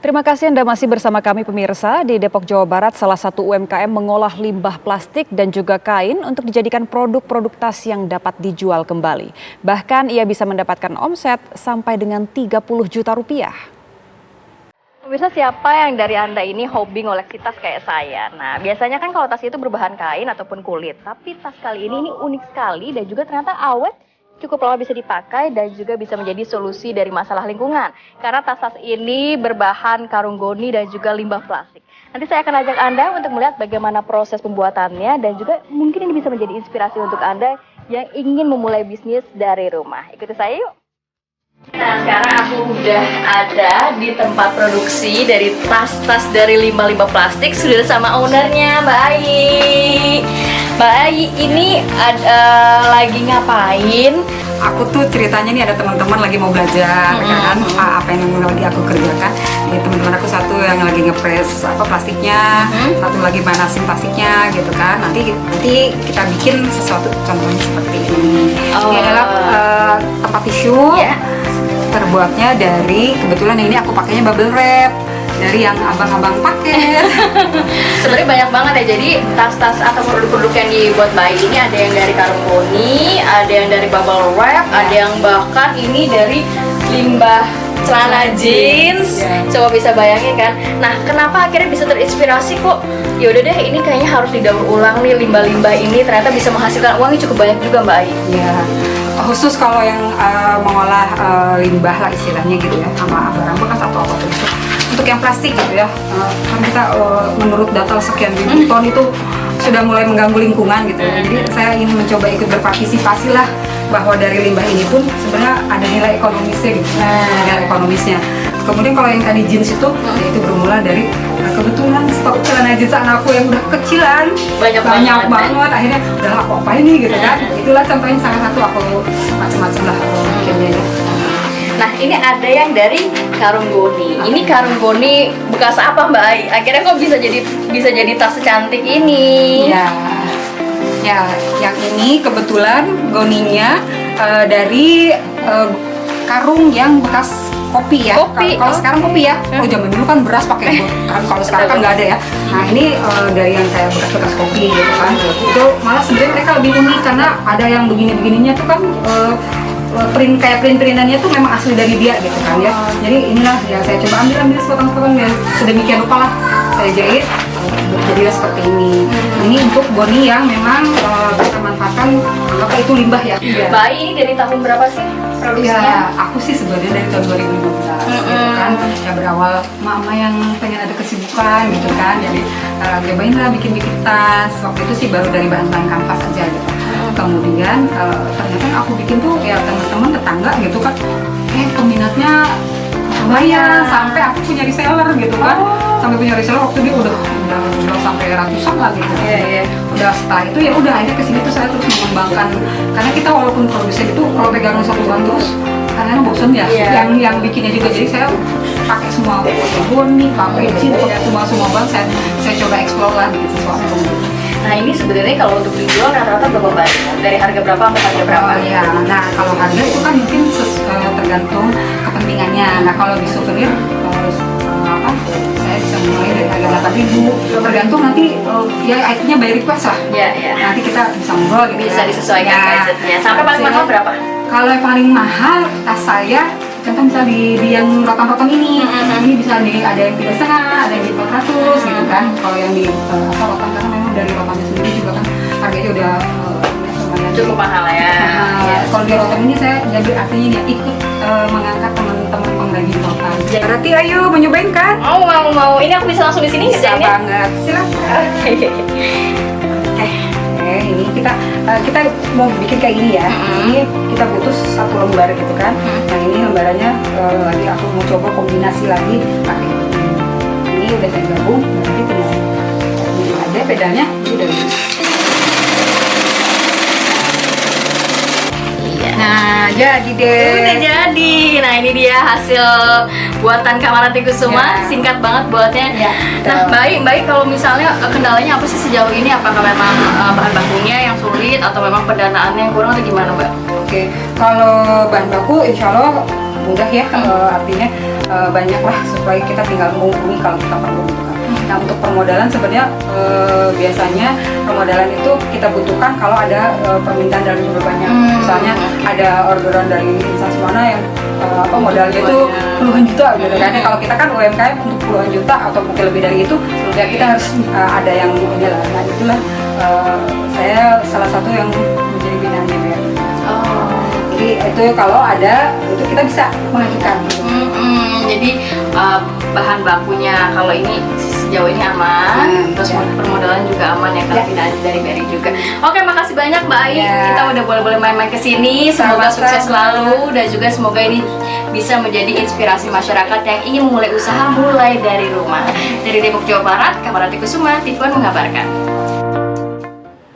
Terima kasih Anda masih bersama kami pemirsa. Di Depok, Jawa Barat, salah satu UMKM mengolah limbah plastik dan juga kain untuk dijadikan produk-produk tas yang dapat dijual kembali. Bahkan ia bisa mendapatkan omset sampai dengan 30 juta rupiah. Pemirsa, siapa yang dari Anda ini hobi ngoleksi tas kayak saya? Nah, biasanya kan kalau tas itu berbahan kain ataupun kulit. Tapi tas kali ini unik sekali dan juga ternyata awet, cukup lama bisa dipakai dan juga bisa menjadi solusi dari masalah lingkungan. Karena tas-tas ini berbahan karung goni dan juga limbah plastik. Nanti saya akan ajak Anda untuk melihat bagaimana proses pembuatannya dan juga mungkin ini bisa menjadi inspirasi untuk Anda yang ingin memulai bisnis dari rumah. Ikuti saya yuk! Nah, sekarang aku udah ada di tempat produksi dari tas-tas dari limbah-limbah plastik. Sudah sama ownernya, Mbak Ai. Mbak Ai ini lagi ngapain? Aku tuh ceritanya nih ada teman-teman lagi mau belajar kan apa yang lagi aku kerjakan. Ya, teman-teman aku satu yang lagi ngepres plastiknya, satu lagi panasin plastiknya gitu kan. Nanti kita bikin sesuatu contohnya seperti ini. Ini adalah tempat tisu. Terbuatnya dari, kebetulan yang ini aku pakainya bubble wrap dari yang abang-abang pakai. Sebenarnya banyak banget ya. Jadi tas-tas atau produk-produk yang dibuat Mbak Ai ini ada yang dari karung goni, ada yang dari bubble wrap, ada yang bahkan ini dari limbah celana jeans. Coba bisa bayangin kan. Nah, kenapa akhirnya bisa terinspirasi kok? Ya udah deh, ini kayaknya harus didaur ulang nih limbah-limbah ini, ternyata bisa menghasilkan uangnya cukup banyak juga Mbak Ai. Iya. Khusus kalau yang mengolah limbah lah istilahnya gitu ya, sama barang bekas atau apapun itu. Untuk yang plastik gitu ya, kan kita menurut data sekian ribu ton itu sudah mulai mengganggu lingkungan gitu ya. Jadi saya ingin mencoba ikut berpartisipasi lah, bahwa dari limbah ini pun sebenarnya ada nilai ekonomisnya gitu, nilai ekonomisnya. Kemudian kalau yang tadi jeans itu, ya itu bermula dari kebetulan stok celana jeans anakku yang udah kecilan banyak banget. Akhirnya udah aku apa ini gitu kan. Itulah contohnya salah satu aku macam-macam lah bikinnya ya. Nah, ini ada yang dari karung goni. Ini karung goni bekas apa Mbak Ai? Akhirnya kok bisa jadi tas secantik ini? Ya, yang ini kebetulan goninya dari karung yang bekas kopi ya. Kalau sekarang kopi ya. Oh, zaman dulu kan beras pakai kan, kalau sekarang kan nggak ada ya. Nah, ini dari yang kayak bekas kopi gitu kan. Itu malah sebenarnya mereka lebih unik karena ada yang begini-begininya tuh kan print-printannya tuh memang asli dari dia gitu kan ya. Jadi inilah ya saya coba ambil sepotong-sepotong ya, sedemikian rupa lah saya jahit jadilah seperti ini. Ini untuk goni yang memang bisa manfaatkan apa itu limbah ya. Mbak Ai ini dari tahun berapa sih produksinya? Ya, aku sih sebenarnya dari tahun 2015 gitu kan. Ya berawal mama yang pengen ada kesibukan gitu kan. Jadi cobain lah bikin tas. Waktu itu sih baru dari bahan-bahan kanvas aja gitu. Kemudian ternyata aku bikin tuh ya teman-teman tetangga gitu kan, peminatnya lumayan sampai aku punya reseller gitu kan. Sampai punya reseller waktu dia udah sampai ratusan lah gitu. Udah setelah itu ya udah akhirnya kesini tuh saya terus mengembangkan, karena kita walaupun produsen itu kalau pegang satu bahan terus karena bosen ya. Yang bikinnya juga, jadi saya pakai semua goni, packaging, semua bahan saya coba explore lah gitu sesuatu. Nah, ini sebenarnya kalau untuk dijual rata-rata berapa banyak? Dari harga berapa sampai harga berapa? Nah kalau harga itu kan mungkin tergantung kepentingannya. Nah kalau di souvenir saya bisa mulai dari harga 8.000. Tergantung nanti ya itemnya by request lah. Nanti kita bisa ngobrol gitu. Bisa disesuaikan budgetnya. Sampai paling mahal berapa? Kalau yang paling mahal tas saya, contoh misalnya di yang rotan-rotan ini bisa ada yang 3,5, ada yang di 400 gitu kan. Kalau yang di rotan karena memang dari rotannya sendiri juga kan harganya udah lumayan cukup mahal ya. Kalau di rotan ini saya jadi artinya ya ikut mengangkat teman-teman pengrajin rotan. Berarti ayo mau nyobain kan? Mau. Ini aku bisa langsung di sini bisa banget. Silakan. Ini kita mau bikin kayak gini ya. Ini kita butuh satu lembar gitu kan. Nah ini lembarannya lagi aku mau coba kombinasi lagi pakai ini udah saya gabung. Nanti tinggal ini aja pedalnya udah. Nah jadi deh. Udah jadi. Nah ini dia hasil buatan Kamaranti Kusuma. Singkat banget buatnya. Nah Mbak Ai kalau misalnya kendalanya apa sih sejauh ini? Apakah memang bahan bakunya yang sulit atau memang pendanaannya yang kurang atau gimana Mbak? Oke, kalau bahan baku insya Allah mudah ya. Artinya banyak lah supaya kita tinggal menghubungi kalau kita perlu gitu kan. Nah untuk permodalan sebenarnya biasanya permodalan itu kita butuhkan kalau ada permintaan dari jumlah banyak. Misalnya ada orderan dari instansi mana yang modalnya itu puluhan juta gitu kan. Kalau kita kan UMKM untuk puluhan juta atau mungkin lebih dari itu, ya kita harus ada yang inilah. Nah itulah saya salah satu yang menjadi binaannya BRI. Jadi itu kalau ada itu kita bisa mengajukan. Jadi bahan bakunya kalau ini sejauh ini aman, terus permodalan juga aman ya, kalau binaan dari BRI juga. Oke, makasih banyak Mbak Ai. Kita udah boleh main-main ke sini. Semoga sukses selalu dan juga semoga ini bisa menjadi inspirasi masyarakat yang ingin memulai usaha mulai dari rumah. Dari Depok, Jawa Barat, Kamarati Kusuma, TV One mengabarkan.